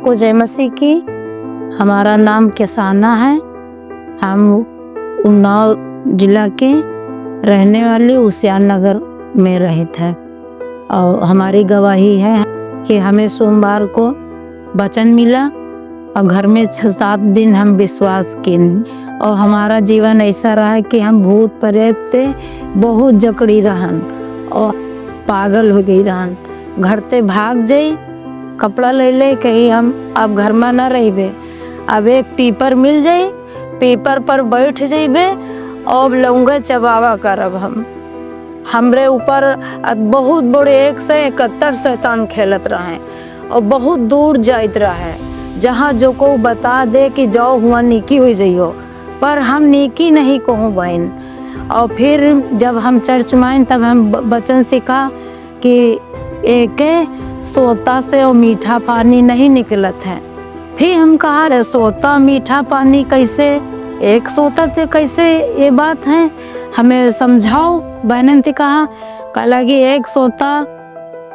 सबको जय मसीह की। हमारा नाम किसाना है। हम उन्नाव जिला के रहने वाले उसियान नगर में रहते हैं और हमारी गवाही है कि हमें सोमवार को वचन मिला और घर में 6-7 दिन हम विश्वास किए और हमारा जीवन ऐसा रहा कि हम भूत प्रेत ते बहुत जकड़ी रहन और पागल हो गई रहन। घर ते भाग जाई, कपड़ा ले ले कहीं हम अब घर में न रहिबे। अब एक पीपर मिल जाई, पीपर पर बैठ जाइबे और लौंगे चबावा करब हम। हमरे ऊपर बहुत बड़े 171 शैतान खेलत रहे और बहुत दूर जाइत रहे, जहाँ जो को बता दे कि जाओ हुआ नीकी हो जाइयो, पर हम नीकी नहीं कहूँ बहन। और फिर जब हम चर्च में आए तब हम वचन सीखा कि एक सोता से और मीठा पानी नहीं निकलत है। फिर हम कहा रे सोता मीठा पानी कैसे, एक सोता से कैसे ये बात है, हमें समझाओ। बहन ने कहा कि एक सोता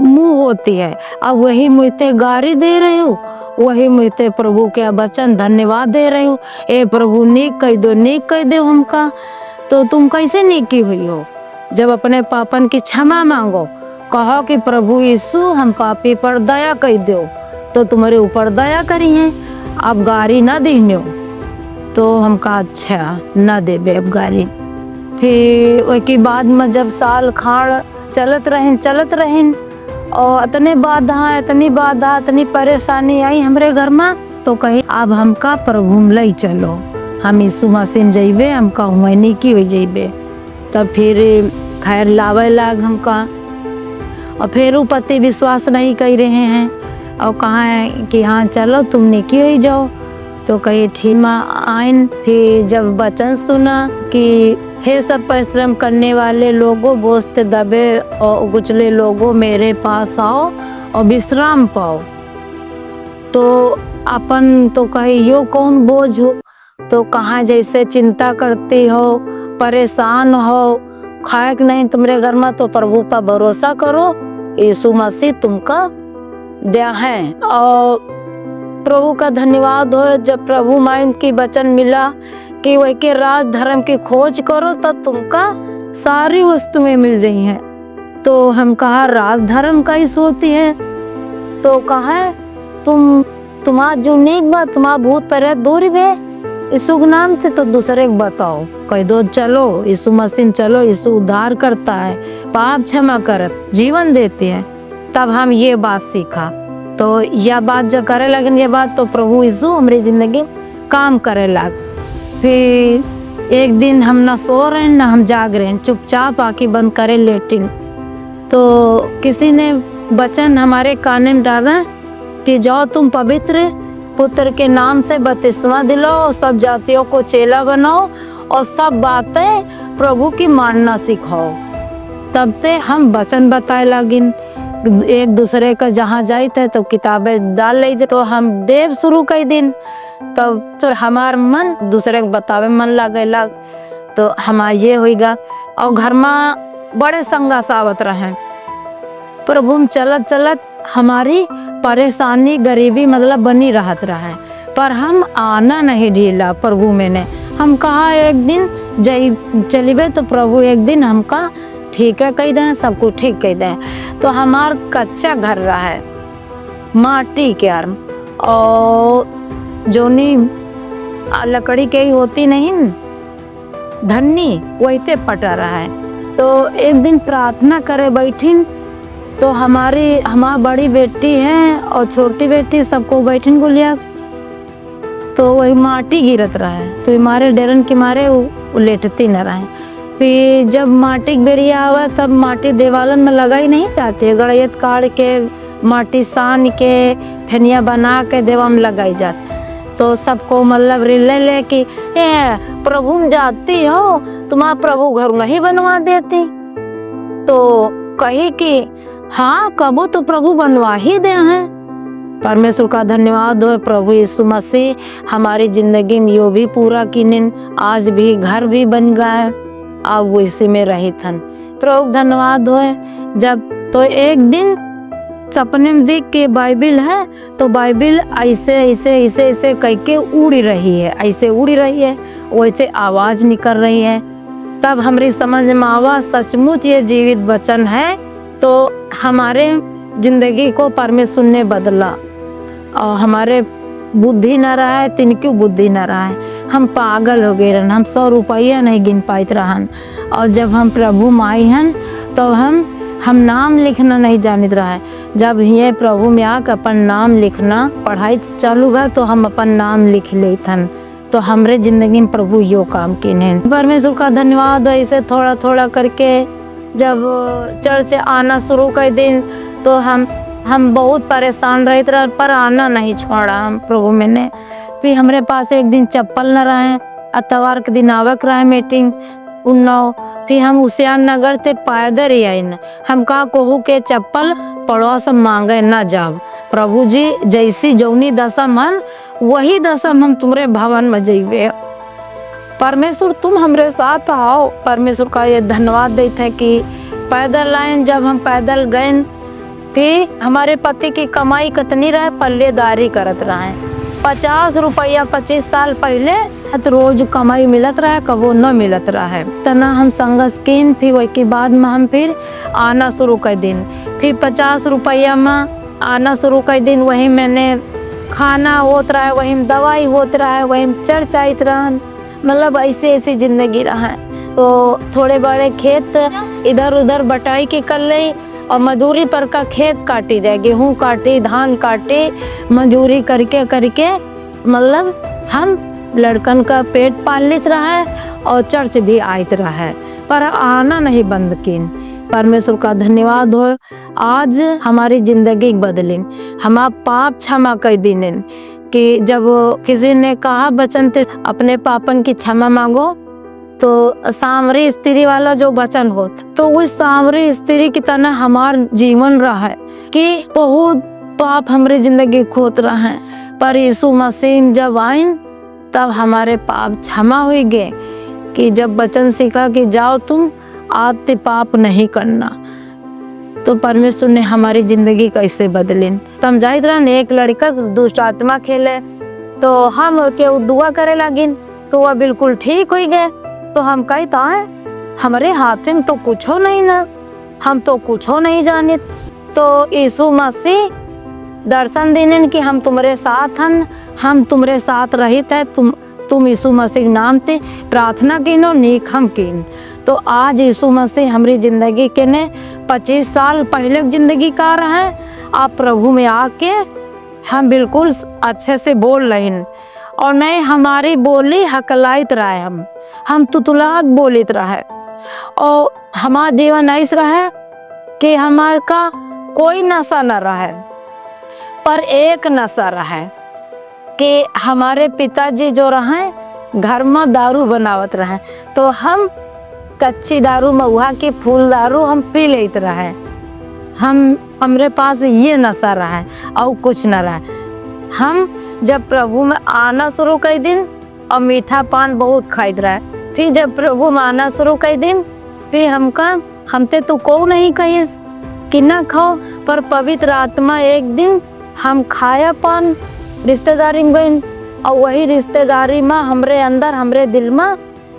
मुँह होती है, अब वही मुझे गारी दे रही हूँ, वही मुझे प्रभु के वचन धन्यवाद दे रही हूँ। ए प्रभु नीक कह दो, नीक कह दो हमका। तो तुम कैसे नीकी हुई हो? जब अपने पापन की क्षमा मांगो, कहो कि प्रभु यीशु हम पापी पर दया कर दो, तो तुम्हारे ऊपर दया करी है, अब गारी ना दीनो। तो हम कहा अच्छा ना देबे अब गारी। फिर उसके बाद में जब साल खाड़ चलत रहें और इतनी बाधा इतनी परेशानी आई हमरे घर में, तो कही अब हमका प्रभु लई चलो, हम यीशु मसीह जइबे, हमका हुमैनी की हो जइबे। तब फिर खैर लावे लाग हमका और फिर वो पति विश्वास नहीं कर रहे हैं और कहा है कि हाँ चलो तुम निकी हो जाओ। तो कही ठीक आइन। फिर जब वचन सुना कि हे सब परिश्रम करने वाले लोगों, बोझ दबे और कुचले लोगों, मेरे पास आओ और विश्राम पाओ। तो अपन तो कही यो कौन बोझ हो? तो कहाँ जैसे चिंता करती हो, परेशान हो, खाए कि नहीं तुम्हारे घर में, तो प्रभु पर भरोसा करो, यीशु मसीह तुमका दिया है। और प्रभु का धन्यवाद हो जब प्रभु माइंड की वचन मिला कि वह के राज धर्म की खोज करो तब तुमका सारी वस्तुएं मिल गई हैं। तो हम कहा राज धर्म का ही सोती है। तो कहा तुम्हारा जो नेक बात, तुम्हारा भूत प्रेत दूर वे यीशु के नाम से, तो दूसरे को बताओ, कह दो चलो यीशु मसीह चलो, यीशु उद्धार करता है, पाप क्षमा करत, जीवन देते हैं। तब हम ये बात सीखा। तो यह बात जब करे लगन ये बात, तो प्रभु यीशु हमारी जिंदगी काम करे लग। फिर एक दिन हम ना सो रहे ना हम जाग रहे, चुपचाप आके बंद करे लेटिन। तो किसी ने वचन हमारे कान में डाला कि जाओ तुम पवित्र पुत्र के नाम से बपतिस्मा दिलाओ, सब जातियों को चेला बनाओ और सब बातें प्रभु की मानना सिखाओ। तब से हम वचन बताए लगिन, एक दूसरे का जहाँ जाते तो किताबें डाल ले, तो हम देव शुरू कर दिन। तब तो हमार मन दूसरे को बतावे मन लगे लग, तो हमारा ये होगा। और घर में बड़े संगा सावत रहे, प्रभु चलत चलत हमारी परेशानी गरीबी मतलब बनी रहत रहे, पर हम आना नहीं ढीला प्रभु मैंने। हम कहा एक दिन जय चलिबे तो प्रभु एक दिन हमका ठीक है कह दें, सब कुछ ठीक कह दें। तो हमार कच्चा घर रहा है माटी के आर, और जोनी लकड़ी के ही होती नहीं धन्नी, वही पटा रहा है। तो एक दिन प्रार्थना करे बैठिन, तो हमारी बड़ी बेटी है और छोटी बेटी सबको बैठिन गुलिया, तो वही माटी गिरत रहा है, तो हमारे डरन के मारे वो लेटती न रहे। फिर जब माटी बेरिया हुआ तब माटी देवालन में लगा ही नहीं जाती, गड़ियत काट के माटी सान के फेनिया बना के देवा में लगाई जाती। तो सबको मतलब रिले ले कि प्रभु जाती हो, तुम्हारा प्रभु घर नहीं बनवा देती। तो कही कि हाँ कबो तो प्रभु बनवा ही दे हैं। परमेश्वर का धन्यवाद हो, प्रभु यीशु मसीह हमारी जिंदगी में यो भी पूरा किनिन, आज भी घर भी बन गया, अब वो इसी में रही थन। प्रभु धन्यवाद हो। जब तो एक दिन सपने में देख के बाइबिल है, तो बाइबिल ऐसे ऐसे ऐसे ऐसे करके उड़ रही है, ऐसे उड़ रही है, वैसे आवाज़ निकल रही है। तब हमारी समझ में आवा सचमुच ये जीवित वचन है। तो हमारे जिंदगी को परमेश्वर ने बदला और हमारे बुद्धि न रहा है, तिनकी बुद्धि न रहा है। हम पागल हो गए रहन, हम 100 रुपया नहीं गिन पाइत रहन। और जब हम प्रभु में आई हन तो हम नाम लिखना नहीं जानत रहा है। जब ये प्रभु में आकर अपन नाम लिखना पढ़ाई चालू है तो हम अपन नाम लिख लेथन। तो हमरे जिंदगी में प्रभु यो काम किए। परमेश्वर का धन्यवाद। ऐसे थोड़ा थोड़ा करके जब चर्च आना शुरू कर दिन तो हम बहुत परेशान रहते रहे, पर आना नहीं छोड़ा हम प्रभु मैंने। फिर हमारे पास एक दिन चप्पल न रहे, अतवार के दिन आवक रहे मीटिंग उन्नाव। फिर हम उसियान नगर से पैदल ही आइन। हम कहा कहू के चप्पल पड़ोस मांगे न जाब। प्रभु जी जैसी जौनी दशा मन वही दशा हम तुम्हारे भवन में जइबे। परमेश्वर तुम हमरे साथ आओ। परमेश्वर का ये धन्यवाद देते हैं कि पैदल आए। जब हम पैदल गए फिर हमारे पति की कमाई कितनी रहे, पल्लेदारी करत रहे। 50 रुपया 25 साल पहले रोज कमाई मिलत रहा, कबो न मिलत रहा है। तना हम संघर्ष किन। फिर वही के बाद में हम फिर आना शुरू कर दिन। फिर 50 रुपया में आना शुरू कर दिन। वही मैंने खाना होत रहा है, वही दवाई होत रहा है, वही चर्च आइत रहन। मतलब ऐसे ऐसी जिंदगी रहा। तो थोड़े बड़े खेत इधर उधर बटाई के कर ले और मजदूरी पर का खेत काटी रहे, गेहूँ काटी, धान काटे, मजदूरी करके करके मतलब हम लड़कन का पेट पाल लेत रहा है और चर्च भी आइत रहा है, पर आना नहीं बंद किन। परमेश्वर का धन्यवाद हो। आज हमारी जिंदगी बदलिन। हम आप पाप क्षमा कर दिन कि जब किसी ने कहा वचन ते अपने पापन की क्षमा मांगो, तो सामरी स्त्री वाला जो वचन होत, तो उस सामरी स्त्री की तरह हमार जीवन रहा है कि बहुत पाप हमारी जिंदगी खोत रहा है। पर यीशु मसीह जब आइन तब हमारे पाप क्षमा हो गए। कि जब वचन सीखा कि जाओ तुम आते पाप नहीं करना, तो परमेश्वर ने हमारी जिंदगी कैसे बदलिन। तम जाइत रहन। एक लड़का दुष्ट आत्मा खेले तो हम के दुआ करे लगिन, तो वह बिल्कुल ठीक हो गए। तो हम कहता है हमारे हाथ में तो कुछ हो नहीं ना, हम तो कुछ हो नहीं जाने। तो यीशु मसीह दर्शन देने कि हम तुम्हारे साथ हन, हम तुम्हारे साथ रहित है। तुम यीशु मसीह नाम ते प्रार्थना किनो नीक हम किन। तो आज यीशु मसीह हमारी जिंदगी के ने 25 साल पहले जिंदगी का रहा है। आप प्रभु में आके हम बिल्कुल अच्छे से बोल रहे हैं और नहीं हमारी बोली हकलाइत रहा है। हम तुतुलात बोलित रहा है और हमारा जीवन ऐसा रहा है कि हमारे का कोई नशा न रहा है, पर एक नशा रहा है कि हमारे पिताजी जो रहे घर में दारू बनावत रहे, तो हम कच्ची दारू महुआ के फूल दारू हम पी लेते रहे। हमरे पास ये नशा रहा है और कुछ न रहा है। हम जब प्रभु में आना शुरू कर दिन और मीठा पान बहुत खाइत रहा है। फिर जब प्रभु में आना शुरू कर दिन फिर हमते तो को नहीं कहिस कि ना खाओ, पर पवित्र आत्मा एक दिन हम खाया पान रिश्तेदारी में गई और वही रिश्तेदारी में हमरे अंदर हमरे दिल में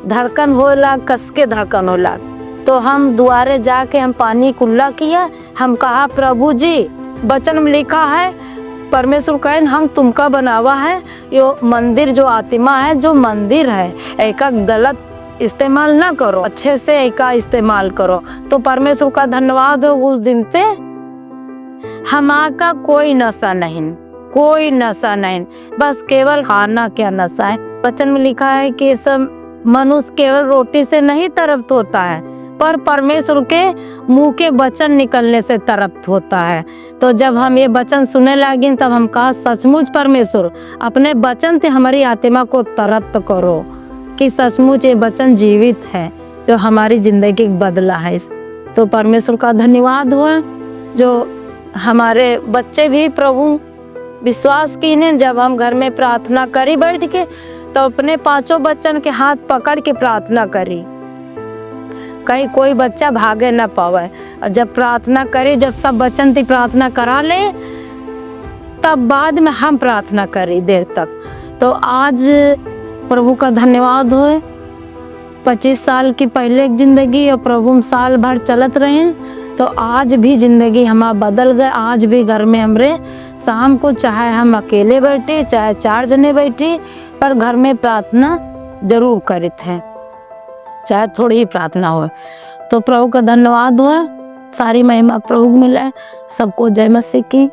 धड़कन होला, कस के धड़कन होला। तो हम दुआरे जाके हम पानी कुल्ला किया। हम कहा प्रभु जी वचन में लिखा है, परमेश्वर कहे हम तुमका बनावा है। यो मंदिर जो आत्मा है, जो मंदिर है, एक गलत इस्तेमाल ना करो, अच्छे से एक इस्तेमाल करो। तो परमेश्वर का धन्यवाद हो। उस दिन से हमारा कोई नशा नहीं, कोई नशा नहीं, बस केवल खाना क्या नशा है। वचन में लिखा है कि सब मनुष्य केवल रोटी से नहीं तृप्त होता है, पर परमेश्वर के मुंह के वचन निकलने से तृप्त होता है। तो जब हम ये वचन सुनने लगे तब हम कहा सचमुच परमेश्वर अपने वचन से हमारी आत्मा को तृप्त करो कि सचमुच ये वचन जीवित है जो हमारी जिंदगी बदला है। तो परमेश्वर का धन्यवाद हो जो हमारे बच्चे भी प्रभु विश्वास कीने। जब हम घर में प्रार्थना करी बैठ के तो अपने 5 बच्चन के हाथ पकड़ के प्रार्थना करी। कहीं कोई बच्चा भागे ना पावे। और जब प्रार्थना करे, जब सब बच्चन थी प्रार्थना करा ले, तब बाद में हम प्रार्थना करी देर तक। तो आज प्रभु का धन्यवाद होए। 25 साल की पहले ज़िंदगी और प्रभु साल भर चलत रहे, तो आज भी ज़िंदगी हमारा बदल गए। आज भी घर में हमरे शाम को चाहे हम अकेले बैठे चाहे 4 जने बैठे, पर घर में प्रार्थना जरूर करते हैं, चाहे थोड़ी ही प्रार्थना हो। तो प्रभु का धन्यवाद हो, सारी महिमा प्रभु को मिले। सबको जय मसीह की।